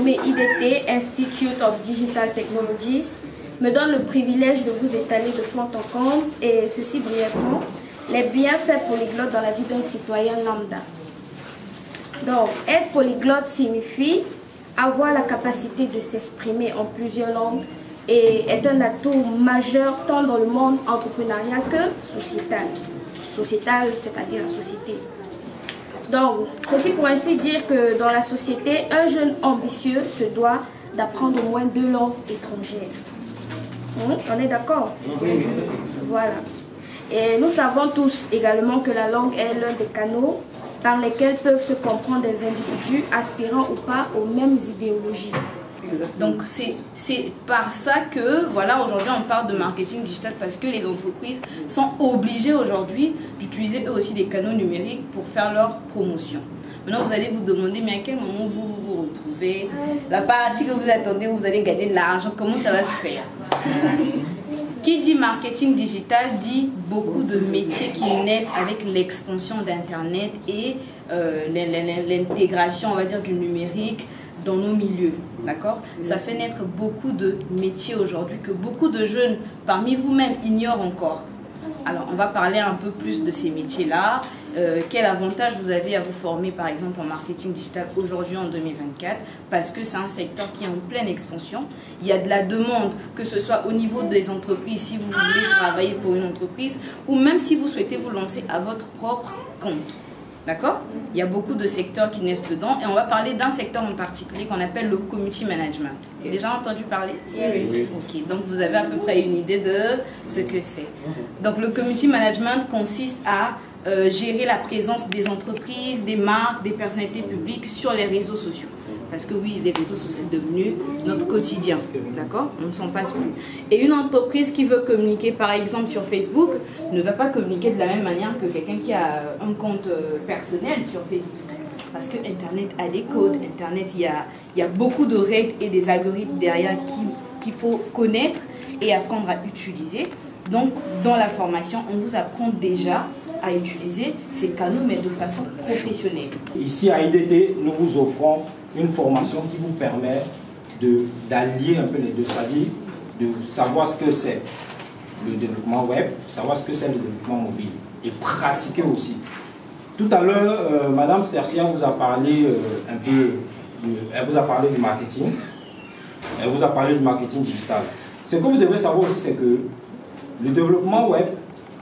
dénommé IDT, Institute of Digital Technologies, me donne le privilège de vous étaler de fond en comble, et ceci brièvement, les bienfaits polyglottes dans la vie d'un citoyen lambda. Donc, être polyglotte signifie avoir la capacité de s'exprimer en plusieurs langues et est un atout majeur tant dans le monde entrepreneurial que sociétal. Sociétal, c'est-à-dire la société. Donc, ceci pour ainsi dire que dans la société, un jeune ambitieux se doit d'apprendre au moins 2 langues étrangères. On est d'accord? Oui. Voilà. Et nous savons tous également que la langue est l'un des canaux par lesquels peuvent se comprendre des individus aspirant ou pas aux mêmes idéologies. Donc c'est par ça que, voilà, aujourd'hui on parle de marketing digital parce que les entreprises sont obligées aujourd'hui d'utiliser eux aussi des canaux numériques pour faire leur promotion. Maintenant vous allez vous demander, mais à quel moment vous vous retrouvez, la partie que vous attendez où vous allez gagner de l'argent, comment ça va se faire? Qui dit marketing digital dit beaucoup de métiers qui naissent avec l'expansion d'Internet et l'intégration, on va dire, du numérique dans nos milieux, d'accord? Ça fait naître beaucoup de métiers aujourd'hui que beaucoup de jeunes parmi vous-même ignorent encore. Alors, on va parler un peu plus de ces métiers-là. Quel avantage vous avez à vous former, par exemple, en marketing digital aujourd'hui en 2024? Parce que c'est un secteur qui est en pleine expansion. Il y a de la demande, que ce soit au niveau des entreprises, si vous voulez travailler pour une entreprise, ou même si vous souhaitez vous lancer à votre propre compte. D'accord? Il y a beaucoup de secteurs qui naissent dedans et on va parler d'un secteur en particulier qu'on appelle le community management. Vous avez déjà entendu parler? Yes. Ok, donc vous avez à peu près une idée de ce que c'est. Donc le community management consiste à gérer la présence des entreprises, des marques, des personnalités publiques sur les réseaux sociaux. Parce que oui, les réseaux sociaux sont devenus notre quotidien, d'accord? On ne s'en passe plus. Et une entreprise qui veut communiquer, par exemple, sur Facebook, ne va pas communiquer de la même manière que quelqu'un qui a un compte personnel sur Facebook. Parce que Internet a des codes, Internet, il y a beaucoup de règles et des algorithmes derrière qu'il faut connaître et apprendre à utiliser. Donc, dans la formation, on vous apprend déjà à utiliser ces canaux, mais de façon professionnelle. Ici, à IDT, nous vous offrons une formation qui vous permet d'allier un peu les deux, c'est-à-dire de savoir ce que c'est le développement web, savoir ce que c'est le développement mobile et pratiquer aussi. Tout à l'heure, Madame Stercia vous a parlé un peu, elle vous a parlé du marketing, elle vous a parlé du marketing digital. Ce que vous devez savoir aussi, c'est que le développement web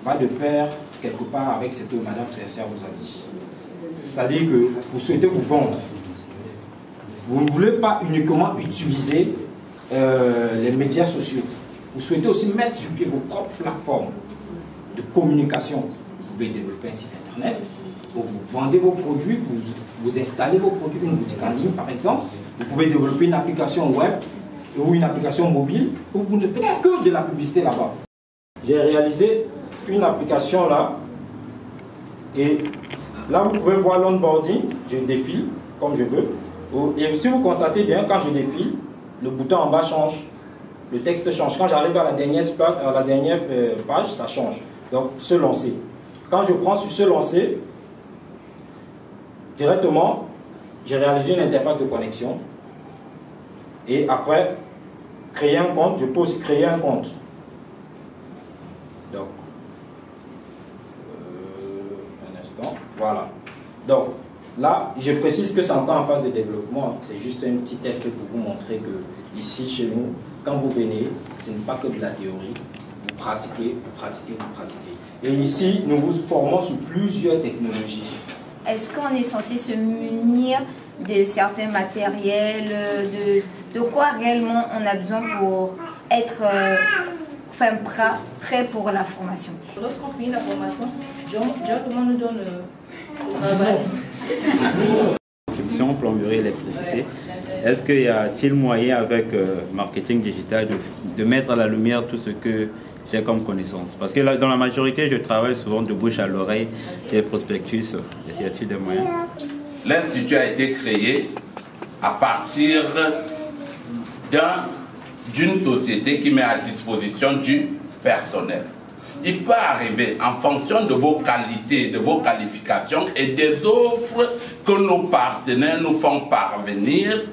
va de pair quelque part avec ce que Madame Stercia vous a dit. C'est-à-dire que vous souhaitez vous vendre. Vous ne voulez pas uniquement utiliser les médias sociaux. Vous souhaitez aussi mettre sur pied vos propres plateformes de communication. Vous pouvez développer un site internet, où vous vendez vos produits, vous installez vos produits, une boutique en ligne par exemple. Vous pouvez développer une application web ou une application mobile où vous ne faites que de la publicité là-bas. J'ai réalisé une application là et là vous pouvez voir l'onboarding. Je défile comme je veux. Et si vous constatez bien, quand je défile, le bouton en bas change, le texte change. Quand j'arrive à la dernière page, ça change. Donc, se lancer. Quand je prends sur se lancer, directement, j'ai réalisé une interface de connexion. Et après, créer un compte, je peux aussi créer un compte. Donc, un instant, voilà. Donc, là, je précise que c'est encore en phase de développement. C'est juste un petit test pour vous montrer que ici, chez nous, quand vous venez, ce n'est pas que de la théorie. Vous pratiquez, vous pratiquez, vous pratiquez. Et ici, nous vous formons sur plusieurs technologies. Est-ce qu'on est censé se munir de certains matériels, de quoi réellement on a besoin pour être prêt pour la formation? Lorsqu'on finit la formation, directement nous donne le travail. Construction, plomberie, électricité. Est-ce qu'il y a-t-il moyen avec marketing digital de mettre à la lumière tout ce que j'ai comme connaissance? Parce que là, dans la majorité, je travaille souvent de bouche à l'oreille, des prospectus. Est-ce qu'il y a-t-il des moyens? L'Institut a été créé à partir d'une société qui met à disposition du personnel. Il peut arriver, en fonction de vos qualités, de vos qualifications et des offres que nos partenaires nous font parvenir,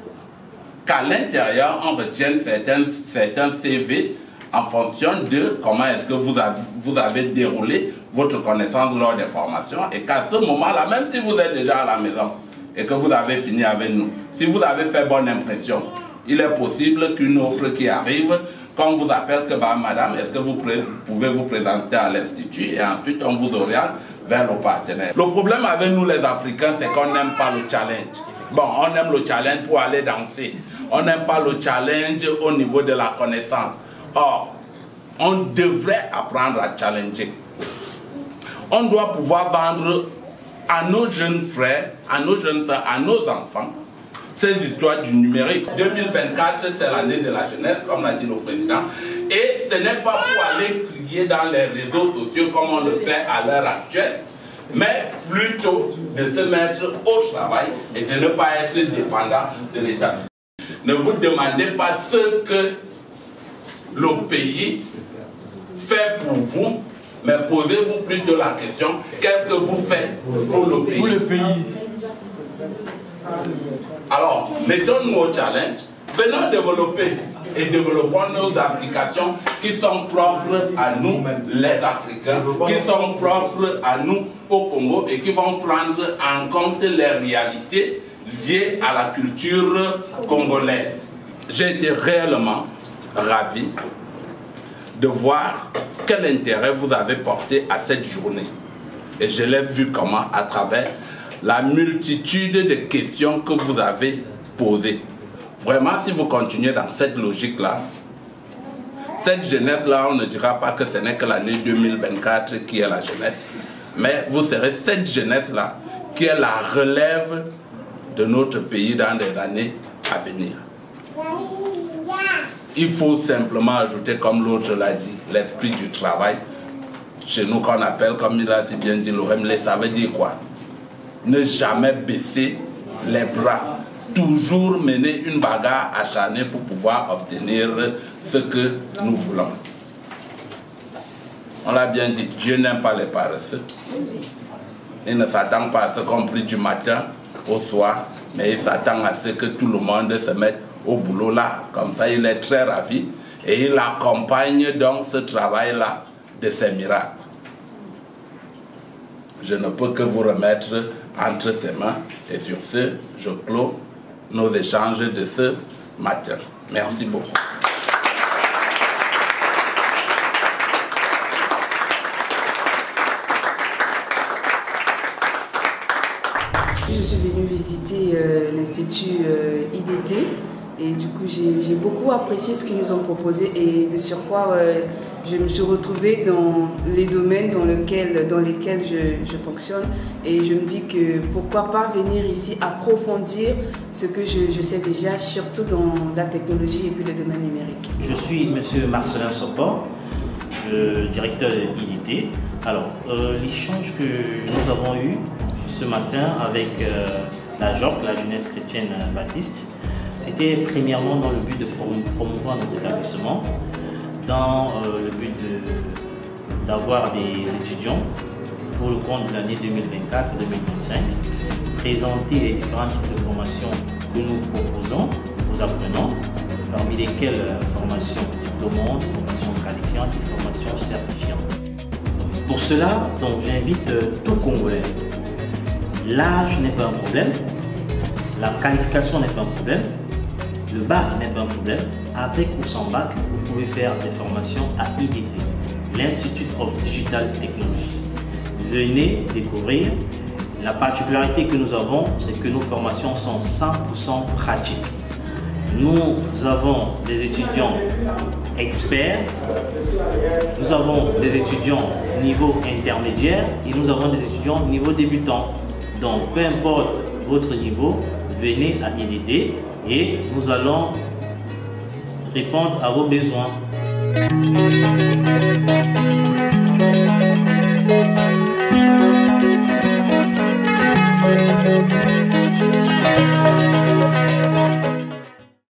qu'à l'intérieur, on retienne certains CV en fonction de comment est-ce que vous avez déroulé votre connaissance lors des formations, et qu'à ce moment-là, même si vous êtes déjà à la maison et que vous avez fini avec nous, si vous avez fait bonne impression, il est possible qu'une offre qui arrive, qu'on vous appelle que bah, madame, est-ce que vous pouvez vous présenter à l'Institut, et ensuite on vous oriente vers nos partenaires. Le problème avec nous les Africains, c'est qu'on n'aime pas le challenge. Bon, on aime le challenge pour aller danser. On n'aime pas le challenge au niveau de la connaissance. Or, on devrait apprendre à challenger. On doit pouvoir vendre à nos jeunes frères, à nos jeunes soeurs, à nos enfants, ces histoires du numérique. 2024, c'est l'année de la jeunesse, comme l'a dit le président. Et ce n'est pas pour aller crier dans les réseaux sociaux comme on le fait à l'heure actuelle, mais plutôt de se mettre au travail et de ne pas être dépendant de l'État. Ne vous demandez pas ce que le pays fait pour vous, mais posez-vous plutôt la question, qu'est-ce que vous faites pour le pays? Pour le pays. Alors, mettons-nous au challenge, venons développer et développons nos applications qui sont propres à nous, les Africains, qui sont propres à nous au Congo et qui vont prendre en compte les réalités liées à la culture congolaise. J'ai été réellement ravi de voir quel intérêt vous avez porté à cette journée. Et je l'ai vu comment à travers la multitude de questions que vous avez posées. Vraiment, si vous continuez dans cette logique-là, cette jeunesse-là, on ne dira pas que ce n'est que l'année 2024 qui est la jeunesse, mais vous serez cette jeunesse-là qui est la relève de notre pays dans les années à venir. Il faut simplement ajouter, comme l'autre l'a dit, l'esprit du travail. Chez nous, qu'on appelle, comme il a si bien dit, l'OMLE, ça veut dire quoi? Ne jamais baisser les bras. Toujours mener une bagarre acharnée pour pouvoir obtenir ce que nous voulons. On l'a bien dit, Dieu n'aime pas les paresseux. Il ne s'attend pas à ce qu'on prie du matin au soir, mais il s'attend à ce que tout le monde se mette au boulot là. Comme ça, il est très ravi et il accompagne donc ce travail-là de ses miracles. Je ne peux que vous remettre entre ses mains et sur ce, je clôt nos échanges de ce matin. Merci beaucoup. Je suis venue visiter l'Institut IDT et du coup j'ai beaucoup apprécié ce qu'ils nous ont proposé et de surcroît je me suis retrouvée dans les domaines dans lesquels je fonctionne et je me dis que pourquoi pas venir ici approfondir ce que je sais déjà, surtout dans la technologie et puis le domaine numérique. Je suis M. Marcelin Sopor, directeur de IDT. Alors, l'échange que nous avons eu ce matin avec la JOC, la Jeunesse Chrétienne Baptiste, c'était premièrement dans le but de promouvoir notre établissement, dans le but d'avoir des étudiants pour le compte de l'année 2024-2025, présenter les différents types de formations que nous proposons aux apprenants, parmi lesquelles formations diplômantes, formations qualifiantes et formations certifiantes. Pour cela, j'invite tout Congolais. L'âge n'est pas un problème, la qualification n'est pas un problème, le bac n'est pas un problème. Avec ou sans bac, vous pouvez faire des formations à IDT, l'Institute of Digital Technology. Venez découvrir. La particularité que nous avons, c'est que nos formations sont 100% pratiques. Nous avons des étudiants experts, nous avons des étudiants niveau intermédiaire et nous avons des étudiants niveau débutant. Donc, peu importe votre niveau, venez à IDT et nous allons répondre à vos besoins.